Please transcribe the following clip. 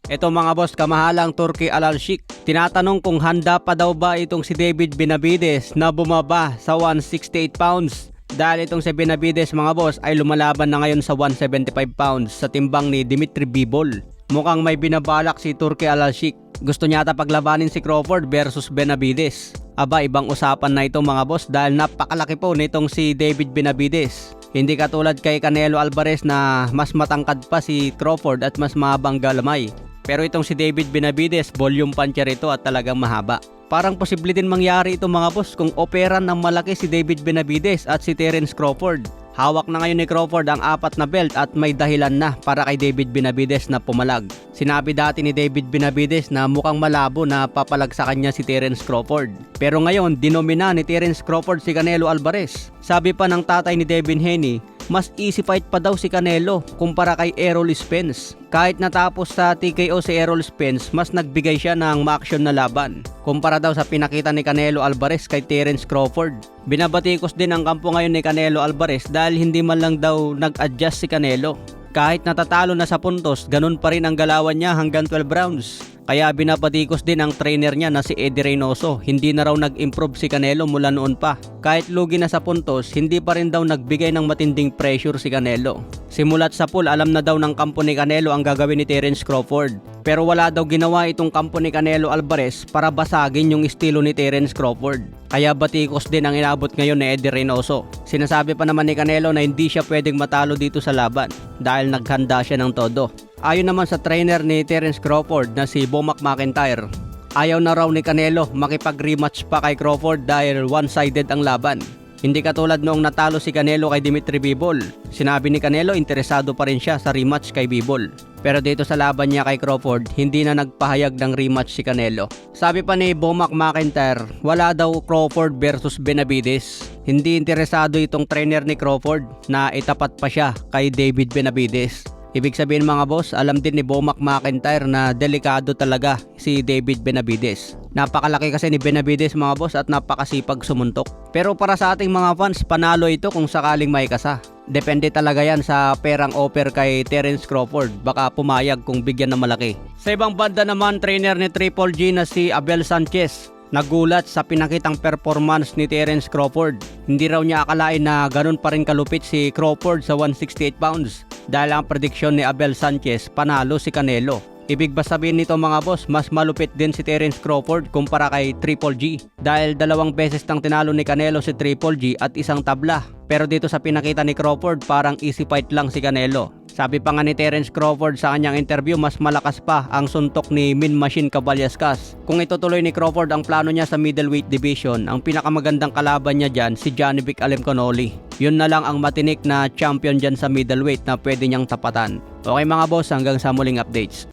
Ito mga boss, kamahalang Turki Al-Sheikh. Tinatanong kung handa pa daw ba itong si David Benavides na bumaba sa 168 pounds. Dahil itong si Benavides mga boss ay lumalaban na ngayon sa 175 pounds sa timbang ni Dimitri Bivol. Mukhang may binabalak si Turki Al-Sheikh. Gusto niya ata paglabanin si Crawford versus Benavides. Aba, ibang usapan na ito mga boss dahil napakalaki po nitong si David Benavides. Hindi katulad kay Canelo Alvarez na mas matangkad pa si Crawford at mas mahabang galamay. Pero itong si David Benavides, volume puncher ito at talagang mahaba. Parang posible din mangyari ito mga boss kung operan ng malaki si David Benavides at si Terence Crawford. Hawak na ngayon ni Crawford ang 4 na belt at may dahilan na para kay David Benavides na pumalag. Sinabi dati ni David Benavides na mukhang malabo na papalag sa kanya si Terence Crawford. Pero ngayon, dinomina ni Terence Crawford si Canelo Alvarez. Sabi pa ng tatay ni Devin Haney, mas easy fight pa daw si Canelo kumpara kay Errol Spence. Kahit natapos sa TKO si Errol Spence, mas nagbigay siya ng ma-action na laban kumpara daw sa pinakita ni Canelo Alvarez kay Terence Crawford. Binabatikos din ang kampo ngayon ni Canelo Alvarez dahil hindi man lang daw nag-adjust si Canelo. Kahit natatalo na sa puntos, ganun pa rin ang galawan niya hanggang 12 rounds. Kaya binabatikos din ang trainer niya na si Eddie Reynoso. Hindi na raw nag-improve si Canelo mula noon pa. Kahit lugi na sa puntos, hindi pa rin daw nagbigay ng matinding pressure si Canelo. Simulat sa pool, alam na daw ng kampo ni Canelo ang gagawin ni Terence Crawford. Pero wala daw ginawa itong kampo ni Canelo Alvarez para basagin yung estilo ni Terence Crawford. Kaya batikos din ang inabot ngayon ni Eddie Reynoso. Sinasabi pa naman ni Canelo na hindi siya pwedeng matalo dito sa laban dahil naghanda siya ng todo. Ayon naman sa trainer ni Terence Crawford na si Bomac McIntyre, ayaw na raw ni Canelo makipag-rematch pa kay Crawford dahil one-sided ang laban. Hindi katulad noong natalo si Canelo kay Dimitri Bivol. Sinabi ni Canelo interesado pa rin siya sa rematch kay Bivol. Pero dito sa laban niya kay Crawford, hindi na nagpahayag ng rematch si Canelo. Sabi pa ni Bomac McIntyre, wala daw Crawford versus Benavides. Hindi interesado itong trainer ni Crawford na itapat pa siya kay David Benavides. Ibig sabihin mga boss, alam din ni Bomac McIntyre na delikado talaga si David Benavides. Napakalaki kasi ni Benavides mga boss at napakasipag sumuntok. Pero para sa ating mga fans, panalo ito kung sakaling may kasa. Depende talaga yan sa perang offer kay Terence Crawford. Baka pumayag kung bigyan ng malaki. Sa ibang banda naman, trainer ni Triple G na si Abel Sanchez nagulat sa pinakitang performance ni Terence Crawford. Hindi raw niya akalain na ganun pa rin kalupit si Crawford sa 168 pounds. Dahil ang prediksyon ni Abel Sanchez, panalo si Canelo. Ibig ba sabihin nito mga boss, mas malupit din si Terence Crawford kumpara kay Triple G. Dahil 2 beses nang tinalo ni Canelo si Triple G at 1 tabla. Pero dito sa pinakita ni Crawford, parang easy fight lang si Canelo. Sabi pa nga ni Terence Crawford sa kanyang interview, mas malakas pa ang suntok ni Min Machine Caballascas. Kung itutuloy ni Crawford ang plano niya sa middleweight division, ang pinakamagandang kalaban niya dyan si Janovic Alemkhanuly. Yun na lang ang matinik na champion dyan sa middleweight na pwede niyang tapatan. Okay mga boss, hanggang sa muling updates.